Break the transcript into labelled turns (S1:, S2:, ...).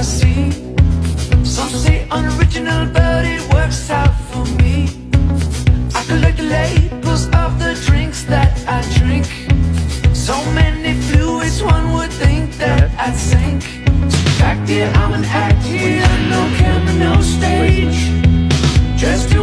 S1: I see. Some say unoriginal, but it works out for me. I collect the labels of the drinks that I drink. So many fluids, one would think that I'd sink. Fact, yeah, I'm an act here, no camera, no stage. Just